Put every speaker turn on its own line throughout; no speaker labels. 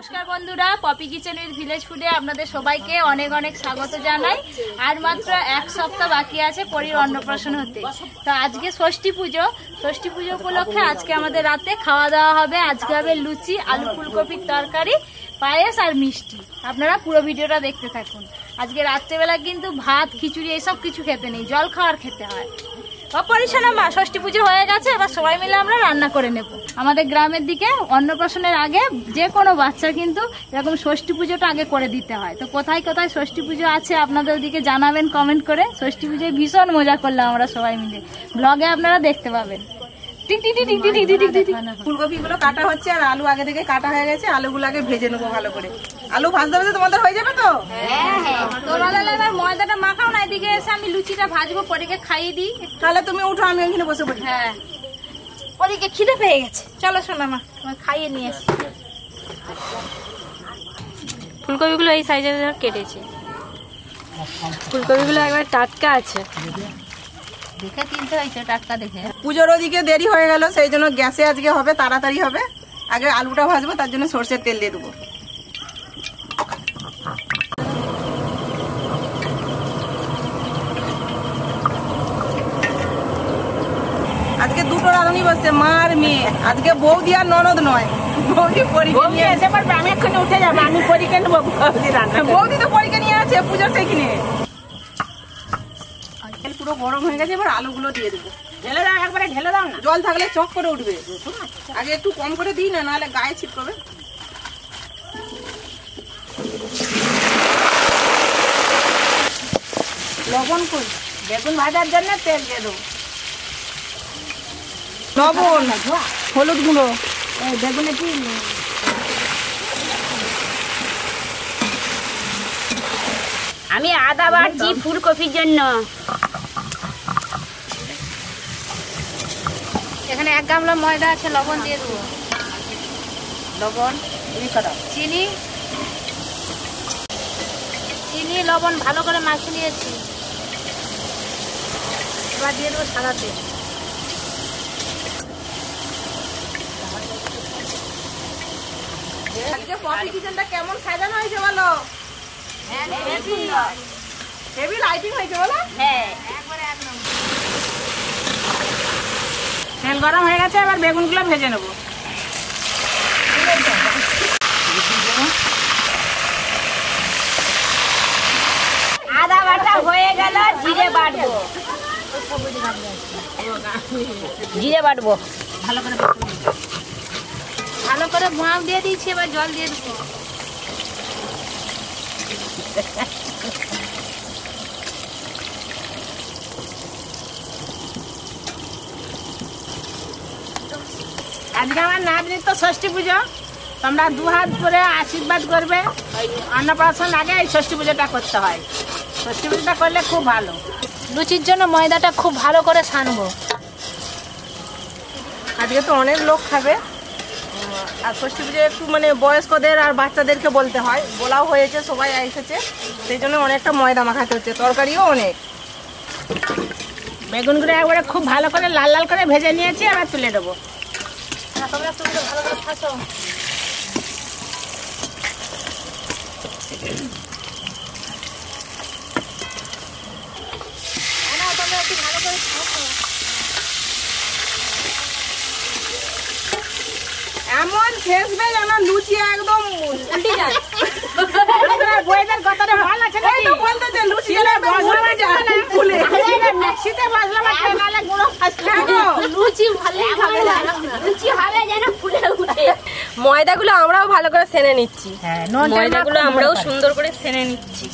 নমস্কার বন্ধুরা, পপি কিচেনের ভিলেজ ফুডে আপনাদের সবাইকে অনেক অনেক স্বাগত জানাই। আর মাত্র এক সপ্তাহ বাকি আছে পরীর অন্নপ্রাশন হতে। তো আজকে ষষ্ঠী পুজো উপলক্ষে আজকে আমাদের রাতে খাওয়া দাওয়া হবে। আজকে হবে লুচি, আলু ফুলকপির তরকারি, পায়েস আর মিষ্টি। আপনারা পুরো ভিডিওটা দেখতে থাকুন। আজকে রাত্রেবেলা কিন্তু ভাত খিচুড়ি এইসব কিছু খেতে নেই, জল খাওয়ার খেতে হয়। পরিচালনা ষষ্ঠী পুজো হয়ে গেছে, এবার সবাই মিলে আমরা রান্না করে নেব। আমাদের গ্রামের দিকে অন্নপ্রাশনের আগে যে কোনো বাচ্চা কিন্তু এরকম ষষ্ঠী পুজোটা আগে করে দিতে হয়। তো কোথায় কোথায় ষষ্ঠী পুজো আছে আপনাদের দিকে জানাবেন কমেন্ট করে। ষষ্ঠী পুজোয় ভীষণ মজা করলাম আমরা সবাই মিলে, ব্লগে আপনারা দেখতে পাবেন।
ফুলকপিগুলো কাটা হচ্ছে আর আলু আগে থেকে কাটা হয়ে গেছে। আলুগুলো আগে ভেজে নেবো ভালো করে। আলু ভাজতে ভাজতে তোমাদের হয়ে যাবে তো?
এবার ময়দাটা মাখাও না, এদিকে এসে আমি লুচিটা ভাজবো, পরীকে খাইয়ে দিই।
তাহলে তুমি উঠো, আমি ওইখানে বসে পড়ি।
হ্যাঁ, পরীকে খিদে পেয়ে গেছে, চলো শোনা মা খাইয়ে নিয়ে এসি।
ফুলকপিগুলো এই সাইজের কেটেছে। ফুলকপিগুলো একবার টাটকা আছে,
দেখে কিনতে হয়েছে টাটকা দেখে।
পুজোর ওদিকে দেরি হয়ে গেল, সেই জন্য গ্যাসে আজকে হবে, তাড়াতাড়ি হবে। আগে আলুটা ভাজবো, তার জন্য সরষের তেল দিয়ে দেবো। আজকে দুটো রাঁধুনি বসছে, মা আর মেয়ে। আজকে বৌদি আর ননদ নয়, বৌদি পরীক্ষা নিয়ে এসে পারবে। আমি এক্ষুনি উঠে যাবো, আমি পরীক্ষা নেবো। বৌদি তো পরীক্ষা নিয়ে আছে পুজোর সেইখানে। পুরো গরম হয়ে গেছে, এবার আলুগুলো দিয়ে দেবো। ঢেলে দাও, একবারে ঢেলে দাও না, জল থাকলে চক করে উঠবে। আগে একটু কম করে দিই না, নাহলে গায়ে ছিটকবে। লবণ কই, বেগুন ভাজার জন্য তেল দিয়ে দেবো। লবণ, হলুদ গুঁড়ো, বেগুনে কি
আমি আদা বাড়ছি ফুলকপির জন্য।
এখানে 1 গামলা ময়দা আছে, লবণ দিয়ে দেবো।
লবণ,
চিনি, লবণ ভালো করে মাখিয়ে নিয়েছি। এবার দিয়ে দেবো সাদা তেল।
আজকে পপি কিচেনটা কেমন সাজানো হয়েছে বলো? হেভি লাইটিং হয়েছে বলো?
হ্যাঁ,
তেল গরম হয়ে গেছে, এবার বেগুনগুলো ভেজে নেবো।
আদা বাটা হয়ে গেল, জিরে বাটবো।
ভালো করে ভাপ দিয়ে দিচ্ছি, এবার জল দিয়ে দেবো।
আজকে আমার নাতনির তো ষষ্ঠী পুজো, তোমরা 2 হাত করে আশীর্বাদ করবে। অন্নপ্রাশন আগে এই ষষ্ঠী পুজোটা করতে হয়। ষষ্ঠী পুজোটা করলে খুব ভালো।
লুচির জন্য ময়দাটা খুব ভালো করে ছানবো।
আজকে তো অনেক লোক খাবে, আর ষষ্ঠী পুজো একটু মানে বয়স্কদের আর বাচ্চাদেরকে বলতে হয়। বলাও হয়েছে, সবাই এসেছে, সেই জন্য অনেকটা ময়দা মাখাতে হচ্ছে। তরকারিও অনেক। বেগুনগুলো একবারে খুব ভালো করে লাল লাল করে ভেজে নিয়েছি, এবার তুলে দেবো।
তোমরা ভালো করে ফাঁসো। তোমরা একটু ভালো করে ফাঁসো।
এমন ফেসবে যেন লুচি একদম
উল্টে যায়।
বইদের কথাটা ভালো আছে নাকি? বলতে যে লুচি বসলাম যায় ফুলে। মিক্সিতে বসলাম নালে গুঁড়ো ফাসলে গো।
লুচি ভালো খাবে না, লুচি হবে যেন ফুলে উঠে।
ময়দাগুলো আমরাও ভালো করে সেনে নিচ্ছি।
হ্যাঁ,
ময়দাগুলো আমরাও সুন্দর করে সেনে নিচ্ছি।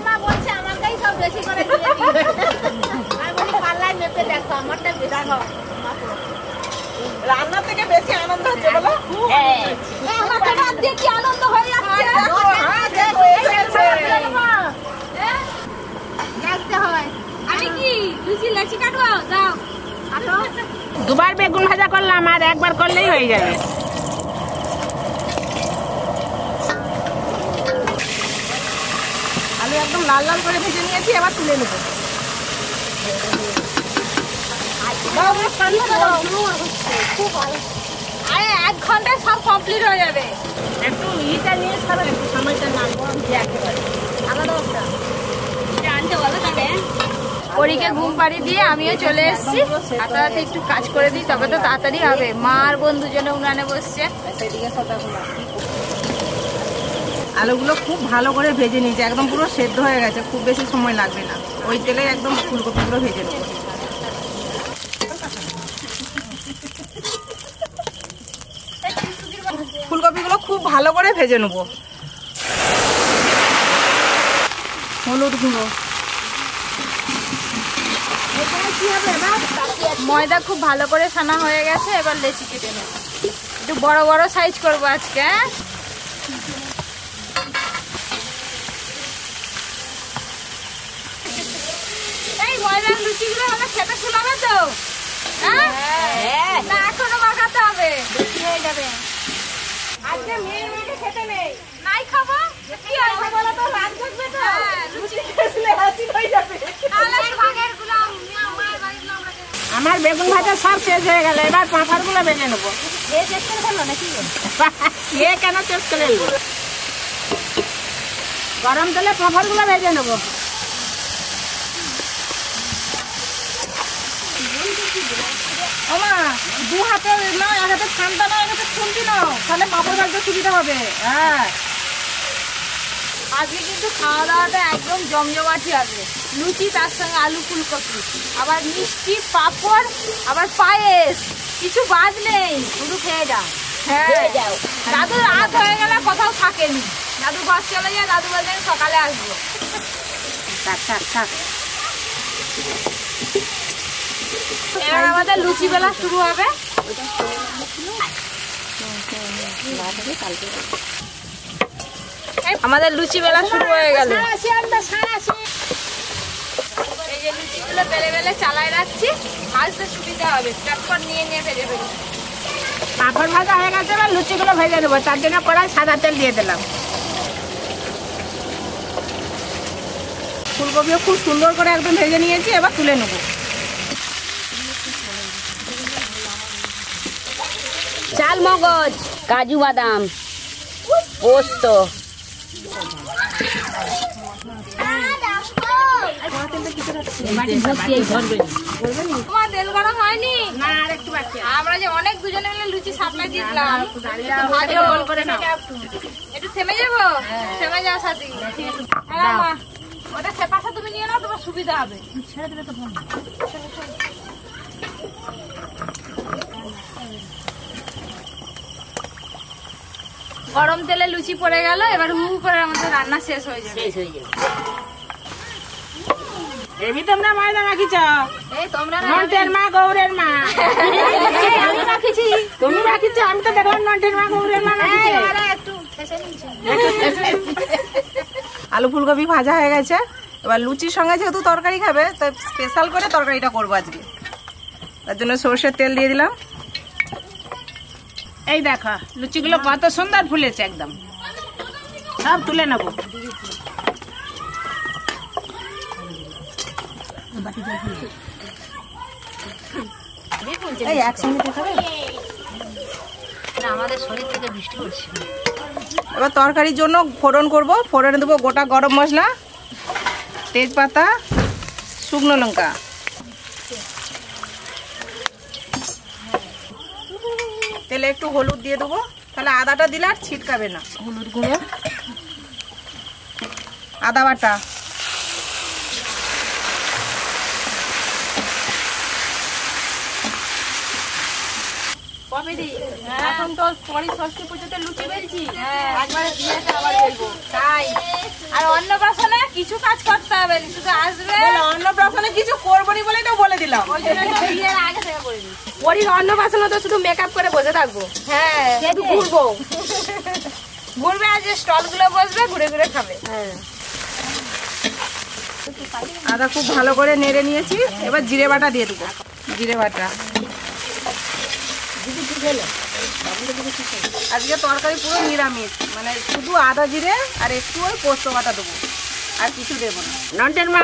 মা বলছে আমাকেই সব বেশি করে দিয়ে দিই। আমি বলি পাল্লায় মেপে দেখো, আমারটা বেশি দেখো।
রান্না থেকে বেশি আনন্দ হচ্ছে বলো?
হ্যাঁ,
আমাকে বাদ দিয়ে কি আনন্দ হয়ে যাচ্ছে। দেখতে হয়। আমি কি লুচি লেচি কাটবো? যাও কাটো।
2 বার বেগুন ভাজা করলাম, আর 1 বার করলেই হয়ে যাবে। আলু একদম লাল লাল করে ভেজে নিয়েছি, এবার তুলে নেবো।
আরে 1 ঘন্টায় সব কমপ্লিট হয়ে যাবে।
একটু ইটা নিয়ে ছাড়া একটু সময়টা না গরম দিয়ে একেবারে আলাদা একটা
আনতে বলো তাহলে।
পরীকে ঘুম পাড়িয়ে দিয়ে আমিও চলে এসেছি। হাতে একটু কাজ করে দিই, তবে তো তাড়াতাড়ি হবে। মা আর বোন দুজনে উনানে বসছে।
আলুগুলো খুব ভালো করে ভেজে নিয়েছি, একদম পুরো সেদ্ধ হয়ে গেছে, খুব বেশি সময় লাগবে না। ওই তেলে একদম ফুলকপিগুলো ভেজে নেব। ফুলকপিগুলো খুব ভালো করে ভেজে নেব। হলুদ গুঁড়ো,
ময়দা খুব ভালো করে সানা হয়ে গেছে। এবার লেচি কেটে নেব, একটু বড় বড় সাইজ করবো আজকে। এই ময়দার লুচিগুলো আমরা খেতে শুনাবে তো? হ্যাঁ, না এখনো মাখাতে হবে, বেশি হয়ে যাবে।
আজকে মেয়ে খেতে নেই,
নাই খাবো কি আর খাবো না, তো রাত থাকবে তো।
লুচি খেলে হাসি হয়ে যাবে।
তাহলে ভাগের গুলো মায়ের বাড়ির গুলো আমরা
আমার বেগুন ভাজা সব শেষ হয়ে গেল, এবার পাঁপড় গুলো ভেজে নেবো।
খেয়ে চেক করে ফেললো নাকি?
এ কেন চেক করে নেবো, গরম তেলে পাঁপড় গুলো ভেজে নেবো। ওমা, দু হাতে না, এক হাতে ঠান্ডা না, এক হাতে খুন্তি নাও, তাহলে পাঁপড় ভাজতে সুবিধা হবে। হ্যাঁ,
আজকে কিন্তু খাওয়া দাওয়াটা একদম জমজমাটি হবে। লুচি, তার সঙ্গে আলু ফুলকপি, আবার মিষ্টি, পাঁপড়, আবার পায়েস, কিছু বাদ নেই। শুধু খেয়ে যাও। হ্যাঁ, দাদু রাত হয়ে গেলে কোথাও থাকেনি, দাদু ঘর চলে যায়। দাদু বলছেন সকালে আসবো।
থাক থাক থাক।
এবার আমাদের লুচি বেলা শুরু হবে। আমাদের লুচি বেলা শুরু হয়ে গেল। এই যে লুচিগুলো বেলে বেলে চালায় রাখছি, ভাজতে সুবিধা হবে। চটপট নিয়ে নিয়ে ভেজে ফেলি।
পাঁপড় ভাজা হয়ে গেছে, এবার লুচিগুলো ভেজে নেবো। তার জন্য কড়াই সাদা তেল দিয়ে দিলাম। ফুলকপিও খুব সুন্দর করে একদম ভেজে নিয়েছি, এবার তুলে নেবো।
চাল মগজ, কাজু বাদাম, পোস্ত,
তোমার তেল গরম হয়নি?
না, আর একটু বাকি আছে।
আমরা যে অনেক দুজনে মিলে লুচি সাপ্লাই দিলাম। একটু থেমে যাবো? থেমে যাও সাথী। হ্যাঁ মা, ওটা সে পাশে তুমি নিয়ে নাও, তোমার সুবিধা হবে। ছেড়ে দিলে তো ভালো। গরম তেলে লুচি পড়ে গেল, এবার হু করে আমাদের রান্না শেষ হয়ে যাবে।
এমনি তোমরা ময়দা মাখিছ?
এই তোমরা
নন্টের মা গৌরের মা।
আমি রাখিছি,
তুমি রাখিছ? আমি তো দেখলাম নন্টের মা গৌরের মা রাখিছে।
একটু শেষে নিচ্ছি।
আলু ফুলকপি ভাজা হয়ে গেছে, এবার লুচির সঙ্গে যেহেতু তরকারি খাবে, তাই স্পেশাল করে তরকারিটা করবো আজকে। তার জন্য সর্ষের তেল দিয়ে দিলাম। এই দেখো লুচিগুলো কত সুন্দর ফুলেছে, একদম সব তুলে নেবো। এই একসঙ্গে দেখাবে।
আমাদের শরীর থেকে বৃষ্টি পড়ছে।
এবার তরকারির জন্য ফোড়ন করব। ফোড়নে দেবো গোটা গরম মশলা, তেজপাতা, শুকনো লঙ্কা। তেলে একটু হলুদ দিয়ে দেবো, তাহলে আদাটা দিলে আর ছিটকাবে না। হলুদ গুঁড়ো, আদা বাটা,
এখন তো পরে ষষ্ঠী পুজোতে লুচি বেলছি, একবারে বিয়েতে আবার বেলবো। তাই আর অন্নপ্রাশনে কিছু কাজ করতে হবে না, শুধু আসবে।
অন্নপ্রাশনে কিছু করবো নি বলেই তো বলে দিলাম।
ওই জন্য তো বিয়ের আগে থেকে করে দিই।
পরির অন্নপ্রাশনে তো শুধু মেকআপ করে বসে থাকবো।
হ্যাঁ,
শুধু ঘুরবো।
ঘুরবে, আর যে স্টল গুলো বসবে ঘুরে ঘুরে খাবে।
আদা খুব ভালো করে নেড়ে নিয়েছি, এবার জিরে বাটা দিয়ে দেবো। জিরে বাটা, আজকে তরকারি পুরো নিরামিষ, মানে শুধু আদা জিরে আর একটু ওই পোস্ত বাটা দেবো, আর কিছু দেবো না।
নন্টের মা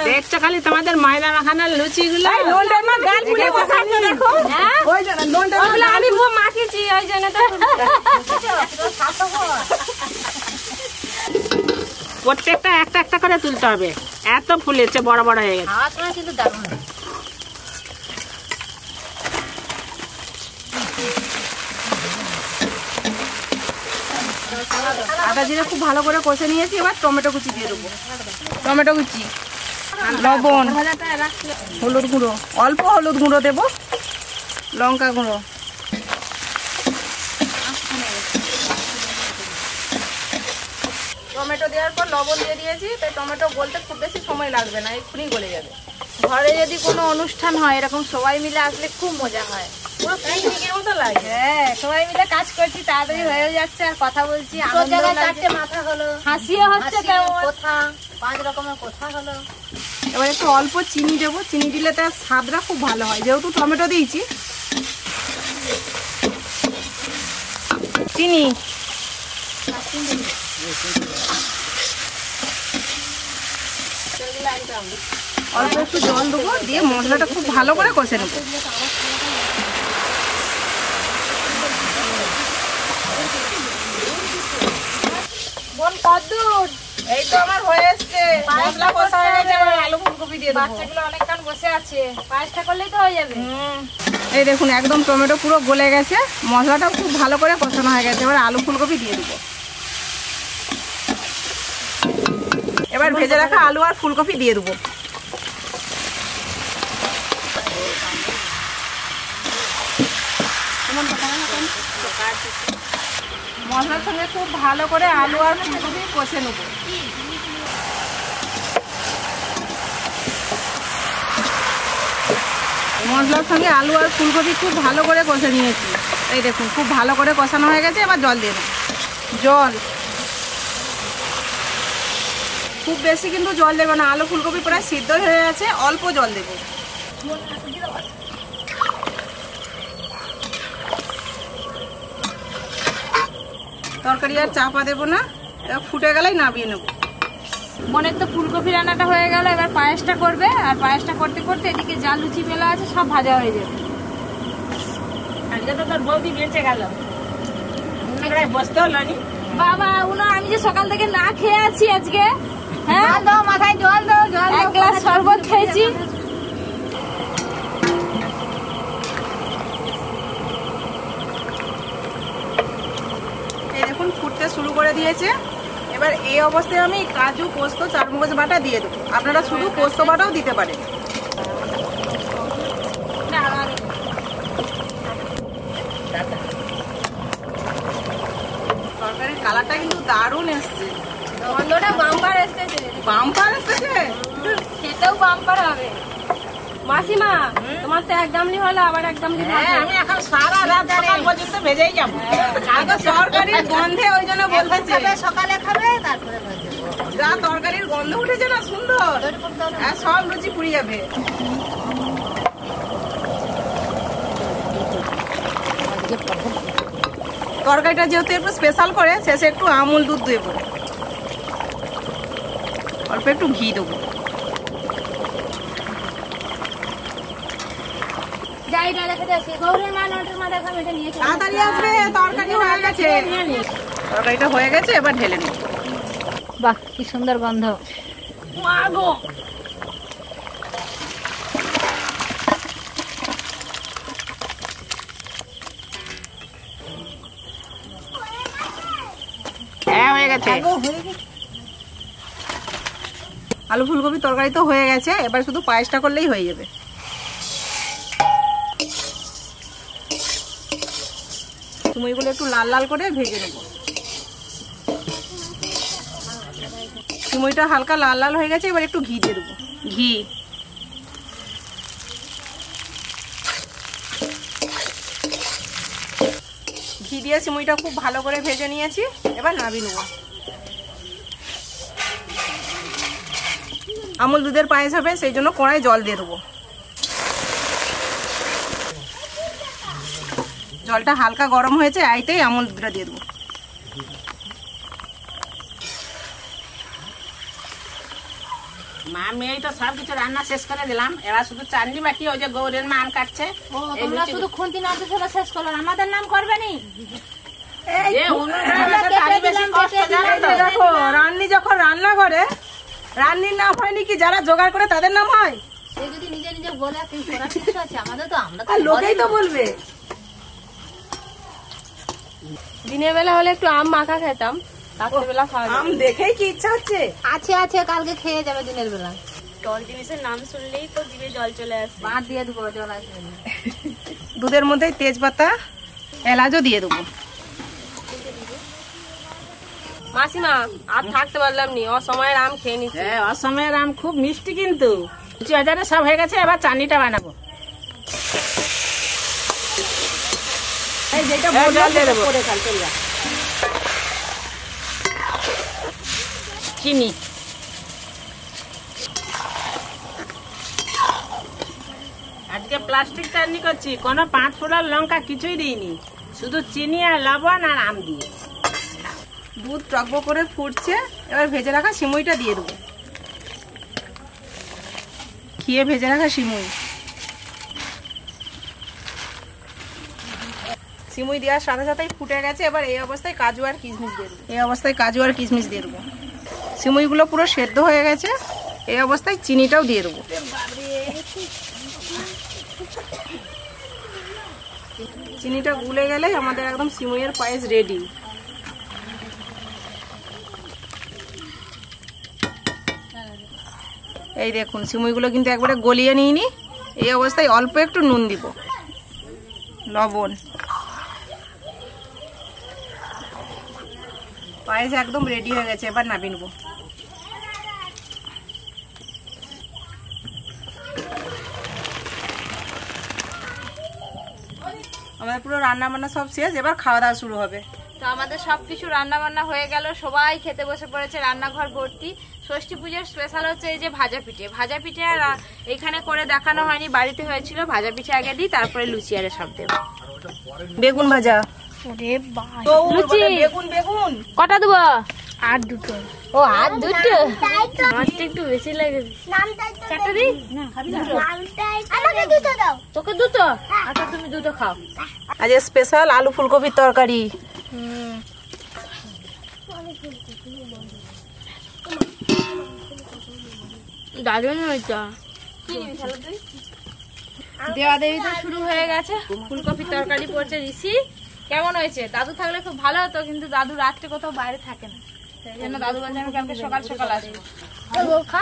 দেখছো খালি তোমাদের ময়দা মাখানোর লুচি গুলো
নন্টের মা গাল ফুলে বসে আছে দেখো। ওই জন্য নন্টের মা
আমি মাখিছি ওই জন্য তো
প্রত্যেকটা একটা একটা করে তুলতে হবে, এত ফুলেছে বড় বড় হয়ে গেছে।
খাওয়ার সময় কিন্তু দারুণ।
আদা জিরে খুব ভালো করে কষে নিয়েছি, এবার টমেটো কুচি দিয়ে দেবো। টমেটো কুচি, লবণ, হলুদ গুঁড়ো, অল্প হলুদ গুঁড়ো দেবো, লঙ্কা গুঁড়ো, টমেটো দেওয়ার পর লবণ দিয়ে দিয়েছি, তাই টমেটো গলতে খুব বেশি সময় লাগবে না, এক্ষুনি গলে যাবে।
ঘরে যদি কোনো অনুষ্ঠান হয় এরকম সবাই মিলে আসলে খুব মজা হয়,
পুরো পিকনিকের মতো লাগে।
হ্যাঁ সবাই মিলে কাজ করছি, তাড়াতাড়ি হয়ে যাচ্ছে আর কথা বলছি, আনন্দও লাগছে,
মাথা হলো,
হাসিও হচ্ছে, তেমন
কথা 5 রকমের কথা হলো।
এবার একটু অল্প চিনি দেবো, চিনি দিলে তার স্বাদটা খুব ভালো হয়, যেহেতু টমেটো দিয়েছি। চিনি, অল্প একটু জল দেবো, দিয়ে মশলাটা খুব ভালো করে কষে নেবো।
বোন কদ্দূর?
এই তো আমার হয়ে এসছে, মশলা কষা হয়ে গেছে, এবার আলু ফুলকপি দিয়ে দেবো।
বাচ্চাগুলো অনেকক্ষণ বসে আছে, পায়েসটা করলেই তো হয়ে যাবে।
এই দেখুন একদম টমেটো পুরো গলে গেছে, মশলাটাও খুব ভালো করে কষানো হয়ে গেছে, এবার আলু ফুলকপি দিয়ে দেবো। এবার ভেজে রাখা আলু আর ফুলকপি দিয়ে দেবো। মশলার সঙ্গে খুব ভালো করে আলু আর ফুলকপি কষে নেবো। মশলার সঙ্গে আলু আর ফুলকপি খুব ভালো করে কষে নিয়েছি, এই দেখুন খুব ভালো করে কষানো হয়ে গেছে, এবার জল দিয়ে দেবো। জল খুব বেশি কিন্তু জল দেবো না, আলু ফুলকপি প্রায় সিদ্ধ হয়ে গেছে, অল্প জল দেবো। তরকারি আর চাপা দেবো না, এবার ফুটে গেলেই নামিয়ে নেবো।
বোনের তো ফুলকপি রান্নাটা হয়ে গেল, এবার পায়েসটা করবে, আর পায়েসটা করতে করতে এদিকে যা লুচি মেলা আছে সব ভাজা হয়ে যাবে।
আজকে তো তোর বৌদি বেঁচে গেল, বসতে হলো নি।
বাবা উনো, আমি যে সকাল থেকে না খেয়ে আছি আজকে, হ্যাঁ
জল দাও, মাথায় জল দাও, জল দাও।
1 গ্লাস শরবত খেয়েছি।
এই দেখুন ফুটতে শুরু করে দিয়েছে, এবার এই অবস্থায় আমি কাজু, পোস্ত, চারমগজ বাটা দিয়ে দেবো। আপনারা শুধু পোস্ত বাটাও দিতে পারেন। তরকারির কালারটা কিন্তু দারুণ এসছে,
গন্ধটা বাম্পার এসেছে,
বাম্পার এসেছে,
খেতেও বাম্পার হবে। মাসিমা তোমার তো একদম নি হলো, আবার একদম নি
হ্যাঁ, আমি এখন সারা রাত সকাল পর্যন্ত ভেজেই যাবো।
আগে তরকারির গন্ধে ওই জন্য বলতেছে,
সকালে খাবে, তারপরে ভাজবে।
যা তরকারির গন্ধ উঠেছে না সুন্দর, আর সব লুচি পুড়ে যাবে। তরকারিটা যেহেতু একটু স্পেশাল করে, শেষে একটু আমুল দুধ দেবো, অল্প একটু ঘি দেবো।
যাই না দেখা যাচ্ছে, গৌরের মা নটের মা দেখা এটা নিয়ে চলে
তাড়াতাড়ি আসবে, তরকারি হয়ে গেছে। তরকারিটা হয়ে গেছে, এবার ঢেলে নিই।
বাহ কি সুন্দর গন্ধ।
হ্যাঁ হয়ে গেছে।
আলু ফুলকপি তরকারি তো হয়ে গেছে, এবার শুধু পায়েসটা করলেই হয়ে যাবে। সিমইগুলো একটু লাল লাল করে ভেজে নেব। সিমইটা হালকা লাল লাল হয়ে গেছে, এবার একটু ঘি দিয়ে দেবো। ঘি, ঘি দিয়ে সিমইটা খুব ভালো করে ভেজে নিয়েছি, এবার নামিয়ে নেব। আমুল দুধের পায়েস হবে, সেই জন্য কড়াই জল দিয়ে দেবো। জলটা হালকা গরম হয়েছে, আইতেই আমুল দুধটা দিয়ে দেবো।
মা মেয়ে তো সব কিছু রান্না শেষ করে দিলাম, এবার শুধু চাটনি বাকি। ওই যে গৌরের মা আম কাটছে।
ও তোমরা শুধু খুন্তি নাড়তে সেটা শেষ করলো, আমাদের নাম করবে নি?
যে উনুন রান্নাতে তারই বেশি কষ্ট, জানো তো?
দেখো রান্নি যখন রান্না করে, রান্নির নাম হয়নি কি যারা জোগাড় করে তাদের নাম হয়?
সে যদি নিজে নিজে বলে তুই করার কিছু আছে, আমাদের তো আমরা তো
আর লোকেই তো বলবে।
দিনের বেলা হলে একটু আম মাখা খেতাম, রাত্রেবেলা খাওয়া
আম দেখেই কি ইচ্ছা হচ্ছে।
আছে আছে, কালকে খেয়ে যাবে দিনের বেলা।
টক জিনিসের নাম শুনলেই তো জিভে জল চলে আসে।
ভাত দিয়ে দেবো, জল আসবে না।
দুধের মধ্যে তেজপাতা এলাচও দিয়ে দেবো।
মাসিমা আর থাকতে পারলাম নি, অসময়ের আম খেয়ে নিচ্ছি।
হ্যাঁ, অসময়ের আম খুব মিষ্টি কিন্তু। লুচি বাজারে সব হয়ে গেছে, এবার চাটনিটা বানাবো।
এই যেটা
হ্যাঁ,
বললাম
জল দিয়ে দেবো।
করে ফেল, চল যা।
চিনি, আজকে প্লাস্টিক চাটনি করছি, কোনো 5 ফোড়ন লঙ্কা কিছুই দিইনি, শুধু চিনি আর লবণ আর আম দিয়ে।
দুধ টকবক করে ফুটছে, এবার ভেজে রাখা সিমুইটা দিয়ে দেবো। খেয়ে ভেজে রাখা সিমুই, সিমুই দেওয়ার সাথে সাথেই ফুটে গেছে। এবার এই অবস্থায় কাজু আর কিশমিশ দিয়ে দেবো। এই অবস্থায় কাজু আর কিশমিশ দিয়ে দেবো। সিমুইগুলো পুরো সেদ্ধ হয়ে গেছে, এই অবস্থায় চিনিটাও দিয়ে দেবো। চিনিটা গুলে গেলেই আমাদের একদম সিমুইয়ের পায়েস রেডি। এই দেখুন সিমুইগুলো কিন্তু একবারে গলিয়ে নিইনি। এই অবস্থায় অল্প একটু নুন দিব, লবণ। পায়েস একদম রেডি হয়ে গেছে, এবার নামিয়ে নেব। আমাদের পুরো রান্না বান্না সব শেষ, এবার খাওয়া দাওয়া শুরু হবে।
তো আমাদের সবকিছু রান্না বান্না হয়ে গেল, সবাই খেতে বসে পড়েছে, রান্নাঘর ভর্তি। ষষ্ঠী পুজোর স্পেশাল হচ্ছে এই যে ভাজা পিঠে। ভাজা পিঠে আর এখানে করে দেখানো হয়নি, বাড়িতে হয়েছিল। ভাজা পিঠে আগে দিই, তারপরে লুচি আর সব দেবো।
বেগুন ভাজা,
লুচি
বেগুন বেগুন
কটা দেবো?
আর দুটো।
ও আর দুটো?
মাছটা একটু বেশি লাগে।
চারটে দিই? তোকে দুটো? আচ্ছা তুমি দুটো খাও।
আজ স্পেশাল আলু ফুলকপির তরকারি।
দারুণ হয়েছে।
দেওয়া দেবী তো শুরু হয়ে গেছে, ফুলকপির তরকারি পড়ছে। ঋষি কেমন হয়েছে? দাদু থাকলে খুব ভালো হতো, কিন্তু দাদু রাত্রে কোথাও বাইরে থাকে না, সেই জন্য দাদু বলছে আমি কালকে সকাল সকাল আসবো। খা।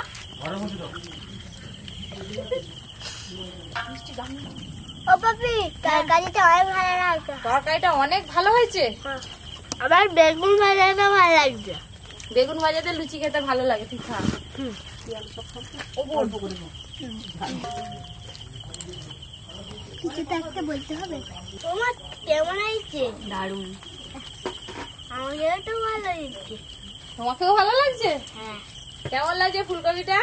তরকারিটা অনেক ভালো হয়েছে।
আবার বেগুন ভাজাটা ভালো লাগছে।
বেগুন ভাজাতে লুচি খেতে ভালো লাগে, তুই খা।
কিছুটা একটা বলতে হবে। তোমার কেমন হয়েছে? দারুণ। আমাকে তো ভালো লাগছে।
তোমাকেও ভালো লাগছে?
হ্যাঁ।
কেমন লাগছে ফুলকপিটা?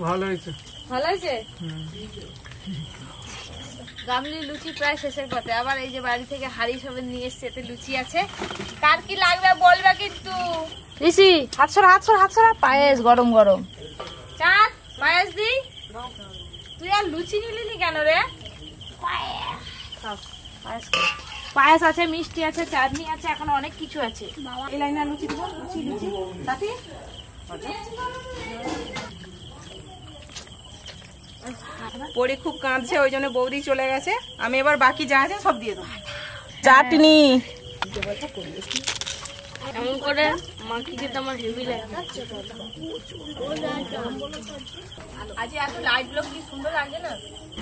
ভালো হয়েছে।
ভালো হয়েছে। গামলি লুচি প্রায় শেষের পথে। আবার এই যে বাড়ি থেকে হাড়ি সবে নিয়ে এসছে, এতে লুচি আছে। কার কি লাগবে বলবে কিন্তু। ঋষি হাত সরা, হাত সরা, হাত সরা। পায়েস গরম গরম। চাঁদ পায়েস দি। তুই আর লুচি নিলি কেন রে? পায়েস খা। পায়েস আছে, মিষ্টি আছে, চাটনি আছে, এখন অনেক কিছু আছে।
এই লাইনে লুচি দিব, লুচি লুচি সাথে পরি খুব কাঁদছে, ওই জন্য বৌদি চলে গেছে। আমি এবার বাকি যা আছে সব দিয়ে দেবো। চাটনি
এমন করে মাখি খেতে আমার হেভি লাগে।
আজ এত লাইট গুলো কি সুন্দর লাগছে না?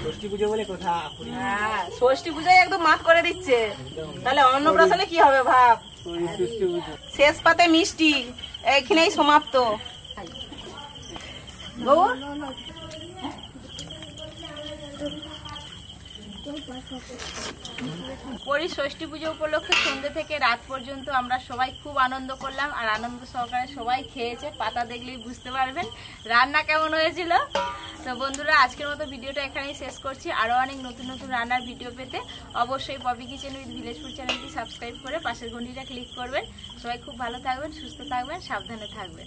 ষষ্ঠী পুজো বলে কথা।
হ্যাঁ, ষষ্ঠী পূজায় একদম মাত করে দিচ্ছে। তাহলে অন্নপ্রাশনে কি হবে ভাব। শেষ পাতে মিষ্টি, এইখানেই সমাপ্ত। গৌর
পরি ষষ্ঠী পুজো উপলক্ষে সন্ধ্যে থেকে রাত পর্যন্ত আমরা সবাই খুব আনন্দ করলাম, আর আনন্দ সহকারে সবাই খেয়েছে। পাতা দেখলেই বুঝতে পারবেন রান্না কেমন হয়েছিল। তো বন্ধুরা, আজকের মতো ভিডিওটা এখানেই শেষ করছি। আরো অনেক নতুন নতুন রান্নার ভিডিও পেতে অবশ্যই Poppy kitchen with village food চ্যানেলটি সাবস্ক্রাইব করে পাশের ঘন্টিটা ক্লিক করবেন। সবাই খুব ভালো থাকবেন, সুস্থ থাকবেন, সাবধানে থাকবেন।